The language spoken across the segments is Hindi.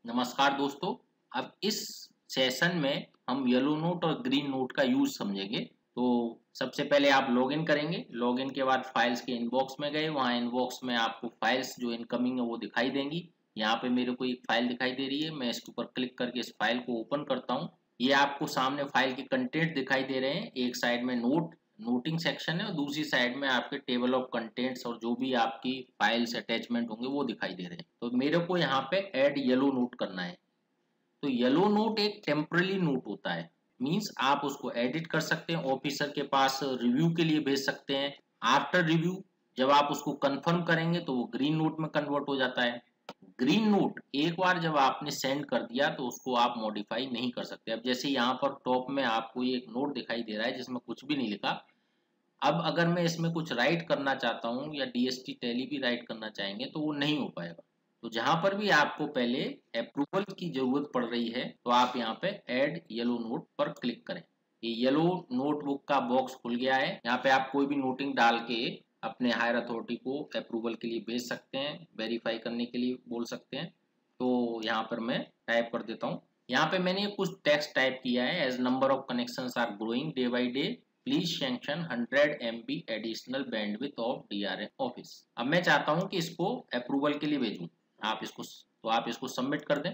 नमस्कार दोस्तों। अब इस सेशन में हम येलो नोट और ग्रीन नोट का यूज समझेंगे। तो सबसे पहले आप लॉगिन करेंगे। लॉगिन के बाद फाइल्स के इनबॉक्स में गए, वहाँ इनबॉक्स में आपको फाइल्स जो इनकमिंग है वो दिखाई देंगी। यहाँ पे मेरे को एक फाइल दिखाई दे रही है, मैं इसके ऊपर क्लिक करके इस फाइल को ओपन करता हूँ। ये आपको सामने फाइल के कंटेंट दिखाई दे रहे हैं। एक साइड में नोटिंग सेक्शन है और दूसरी साइड में आपके टेबल ऑफ कंटेंट्स और जो भी आपकी फाइल्स अटैचमेंट होंगे वो दिखाई दे रहे हैं। तो मेरे को यहाँ पे ऐड येलो नोट करना है। तो येलो नोट एक टेम्पररी नोट होता है, मींस आप उसको एडिट कर सकते हैं, ऑफिसर के पास रिव्यू के लिए भेज सकते हैं। आफ्टर रिव्यू जब आप उसको कंफर्म करेंगे तो वो ग्रीन नोट में कन्वर्ट हो जाता है। ग्रीन नोट एक बार जब आपने सेंड कर दिया तो उसको आप मॉडिफाई नहीं कर सकते। अब जैसे यहाँ पर टॉप में आपको ये एक नोट दिखाई दे रहा है जिसमें कुछ भी नहीं लिखा। अब अगर मैं इसमें कुछ राइट करना चाहता हूँ या डीएसटी टैली भी राइट करना चाहेंगे तो वो नहीं हो पाएगा। तो जहां पर भी आपको पहले अप्रूवल की जरूरत पड़ रही है तो आप यहाँ पे ऐड येलो नोट पर क्लिक करें। ये येलो नोटबुक का बॉक्स खुल गया है। यहाँ पे आप कोई भी नोटिंग डाल के अपने हायर अथॉरिटी को अप्रूवल के लिए भेज सकते हैं, वेरीफाई करने के लिए बोल सकते हैं। तो यहाँ पर मैं टाइप कर देता हूँ। यहाँ पे मैंने कुछ टेक्स्ट टाइप किया है। As number of connections are growing day by day, please sanction 100 MB additional bandwidth of DRM office. अब मैं चाहता हूं कि इसको अप्रूवल के लिए भेजूं। आप इसको सबमिट कर दें।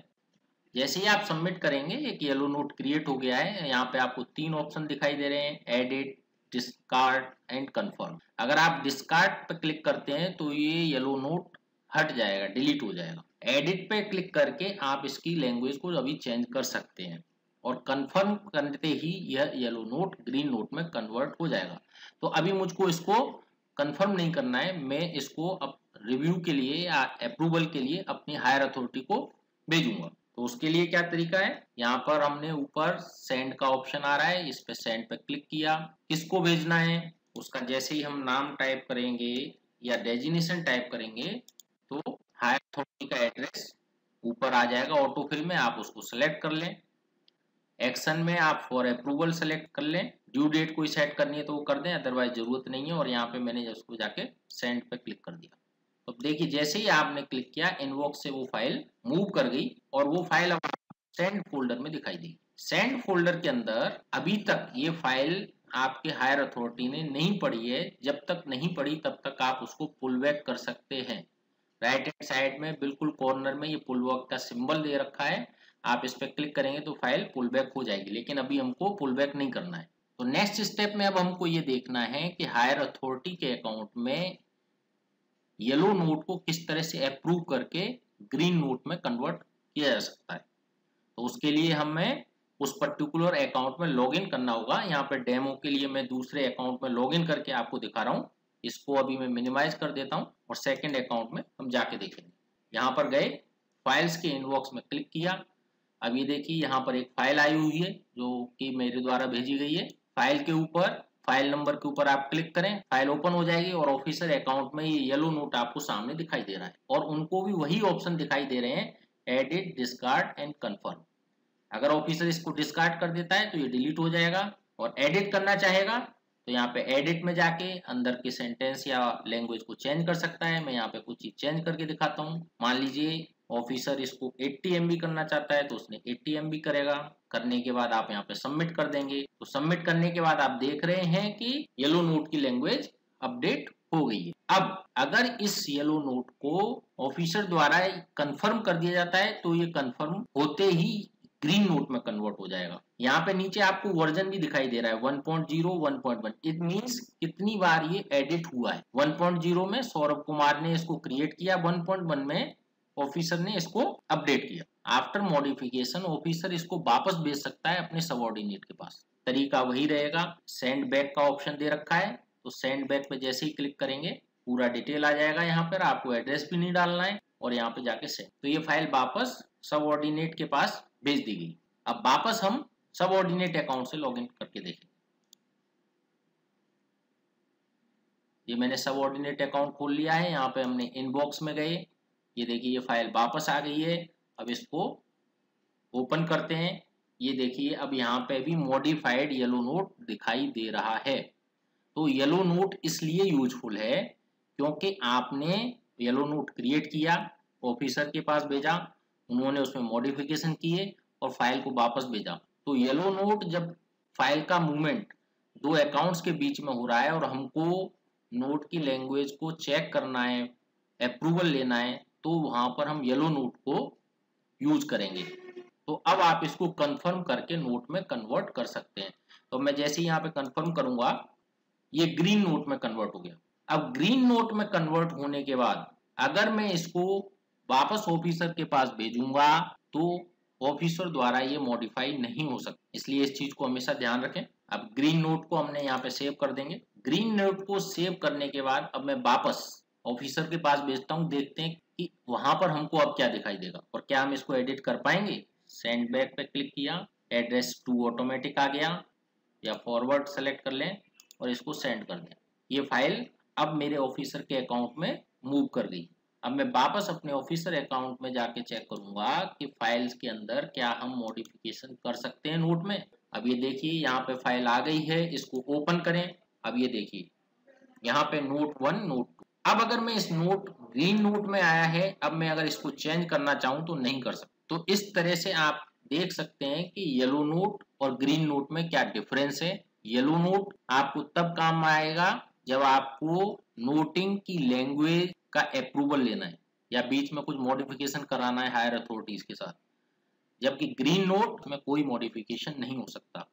जैसे ही आप सबमिट करेंगे एक येलो नोट क्रिएट हो गया है। यहाँ पे आपको 3 ऑप्शन दिखाई दे रहे हैं, एडिट, डिस्कार्ड एंड कंफर्म। अगर आप डिस्कार्ड पे क्लिक करते हैं तो ये येलो नोट हट जाएगा, डिलीट हो जाएगा। एडिट पे क्लिक करके आप इसकी लैंग्वेज को अभी चेंज कर सकते हैं और कंफर्म करते ही यह येलो नोट ग्रीन नोट में कन्वर्ट हो जाएगा। तो अभी मुझको इसको कंफर्म नहीं करना है, मैं इसको अब रिव्यू के लिए या अप्रूवल के लिए अपनी हायर अथॉरिटी को भेजूंगा। तो उसके लिए क्या तरीका है, यहाँ पर हमने ऊपर सेंड का ऑप्शन आ रहा है, इस पे सेंड पे क्लिक किया। किसको भेजना है उसका जैसे ही हम नाम टाइप करेंगे या डेजिग्नेशन टाइप करेंगे तो हायर अथॉरिटी का एड्रेस ऊपर आ जाएगा ऑटोफिल में। आप उसको सिलेक्ट कर लें। एक्शन में आप फॉर अप्रूवल सेलेक्ट कर लें। ड्यू डेट कोई सेट करनी है तो वो कर दें, अदरवाइज जरूरत नहीं है। और यहाँ पे मैंने उसको जाके सेंड पे क्लिक कर दिया। तो देखिए जैसे ही आपने क्लिक किया इनबॉक्स से वो फाइल मूव कर गई और वो फाइल अब सेंड फोल्डर में दिखाई दी। सेंड फोल्डर के अंदर अभी तक ये फाइल आपके हायर अथॉरिटी ने नहीं पढ़ी है। जब तक नहीं पढ़ी तब तक आप उसको पुल बैक कर सकते हैं। राइट हैंड साइड में बिल्कुल कॉर्नर में ये पुल बैक का सिंबल दे रखा है। आप इस पर क्लिक करेंगे तो फाइल पुल बैक हो जाएगी, लेकिन अभी हमको पुल बैक नहीं करना है। तो नेक्स्ट स्टेप में अब हमको ये देखना है कि हायर अथॉरिटी के अकाउंट में येलो नोट को किस तरह से अप्रूव करके ग्रीन नोट में कन्वर्ट किया जा सकता है। तो उसके लिए हमें उस पर्टिकुलर अकाउंट में लॉगिन करना होगा। यहाँ पे डेमो के लिए मैं दूसरे अकाउंट में लॉगिन करके आपको दिखा रहा हूँ। इसको अभी मैं मिनिमाइज कर देता हूँ और सेकंड अकाउंट में हम जाके देखेंगे। यहाँ पर गए, फाइल्स के इनबॉक्स में क्लिक किया। अब ये देखिए यहाँ पर एक फाइल आई हुई है जो कि मेरे द्वारा भेजी गई है। फाइल के ऊपर फाइल नंबर के ऊपर आप क्लिक करें, फाइल ओपन हो जाएगी और ऑफिसर अकाउंट में ये येलो नोट आपको सामने दिखाई दे रहा है और उनको भी वही ऑप्शन दिखाई दे रहे हैं, एडिट, डिस्कार्ड एंड कंफर्म। अगर ऑफिसर इसको डिस्कार्ड कर देता है तो ये डिलीट हो जाएगा और एडिट करना चाहेगा तो यहाँ पे एडिट में जाके अंदर के सेंटेंस या लैंग्वेज को चेंज कर सकता है। मैं यहाँ पे कुछ चीज चेंज करके दिखाता हूँ। मान लीजिए ऑफिसर इसको 80 MB करना चाहता है तो उसने 80 MB करेगा। करने के बाद आप यहाँ पे सबमिट कर देंगे। तो सबमिट करने के बाद आप देख रहे हैं कि येलो नोट की लैंग्वेज अपडेट हो गई है। अब अगर इस येलो नोट को ऑफिसर द्वारा कंफर्म कर दिया जाता है तो ये कंफर्म होते ही ग्रीन नोट में कन्वर्ट हो जाएगा। यहाँ पे नीचे आपको वर्जन भी दिखाई दे रहा है 1.0, 1.1। इट मींस कितनी बार ये एडिट हुआ है। 1.0 में सौरभ कुमार ने इसको क्रिएट किया, 1.1 में ऑफिसर ने इसको अपडेट किया। आफ्टर मॉडिफिकेशन ऑफिसर इसको वापस भेज सकता है अपने सबऑर्डिनेट के पास। तरीका वही रहेगा। सेंड बैक का ऑप्शन दे रखा है तो सेंड बैक पे जैसे ही क्लिक करेंगे पूरा डिटेल आ जाएगा। यहाँ पर आपको एड्रेस भी नहीं डालना है और यहाँ पे जाके सेंड, तो ये फाइल वापस सबऑर्डिनेट के पास भेज दी गई। अब वापस हम सबऑर्डिनेट अकाउंट से लॉगिन करके देखें। ये मैंने सबऑर्डिनेट अकाउंट खोल लिया है। यहाँ पे हमने इनबॉक्स में गए, ये देखिए ये फाइल वापस आ गई है। अब इसको ओपन करते हैं। ये देखिए अब यहाँ पे भी मॉडिफाइड येलो नोट दिखाई दे रहा है। तो येलो नोट इसलिए यूजफुल है क्योंकि आपने येलो नोट क्रिएट किया, ऑफिसर के पास भेजा, उन्होंने उसमें मॉडिफिकेशन किए और फाइल को वापस भेजा। तो येलो नोट जब फाइल का मूवमेंट दो अकाउंट्स के बीच में हो रहा है और हमको नोट की लैंग्वेज को चेक करना है, अप्रूवल लेना है, तो वहां पर हम येलो नोट को यूज करेंगे। तो अब आप इसको कंफर्म करके नोट में कन्वर्ट कर सकते हैं। तो मैं जैसे ही यहाँ पे कंफर्म करूंगा, ये ग्रीन नोट में कन्वर्ट हो गया। अब ग्रीन नोट में कन्वर्ट होने के बाद अगर मैं इसको वापस ऑफिसर के पास भेजूंगा तो ऑफिसर द्वारा ये मॉडिफाई नहीं हो सकता, इसलिए इस चीज को हमेशा ध्यान रखें। अब ग्रीन नोट को हमने यहाँ पे सेव कर देंगे। ग्रीन नोट को सेव करने के बाद अब मैं वापस ऑफिसर के पास भेजता हूँ, देखते हैं कि वहां पर हमको अब क्या दिखाई देगा और क्या हम इसको एडिट कर पाएंगे। सेंड बैक पे क्लिक किया, एड्रेस टू ऑटोमेटिक आ गया, या फॉरवर्ड सेलेक्ट कर लें और इसको सेंड कर दें। ये फाइल अब मेरे ऑफिसर के अकाउंट में मूव कर गई। अब मैं वापस अपने ऑफिसर अकाउंट में जाके चेक करूंगा कि फाइल्स के अंदर क्या हम मॉडिफिकेशन कर सकते हैं नोट में। अब ये देखिए यहाँ पे फाइल आ गई है, इसको ओपन करें। अब ये देखिए यहाँ पे नोट 1, नोट 2। अब अगर मैं इस नोट ग्रीन नोट में आया है, अब मैं अगर इसको चेंज करना चाहूँ तो नहीं कर सकता। तो इस तरह से आप देख सकते हैं कि येलो नोट और ग्रीन नोट में क्या डिफरेंस है। येलो नोट आपको तब काम में आएगा जब आपको नोटिंग की लैंग्वेज का अप्रूवल लेना है या बीच में कुछ मॉडिफिकेशन कराना है हायर अथॉरिटीज के साथ, जबकि ग्रीन नोट में कोई मॉडिफिकेशन नहीं हो सकता।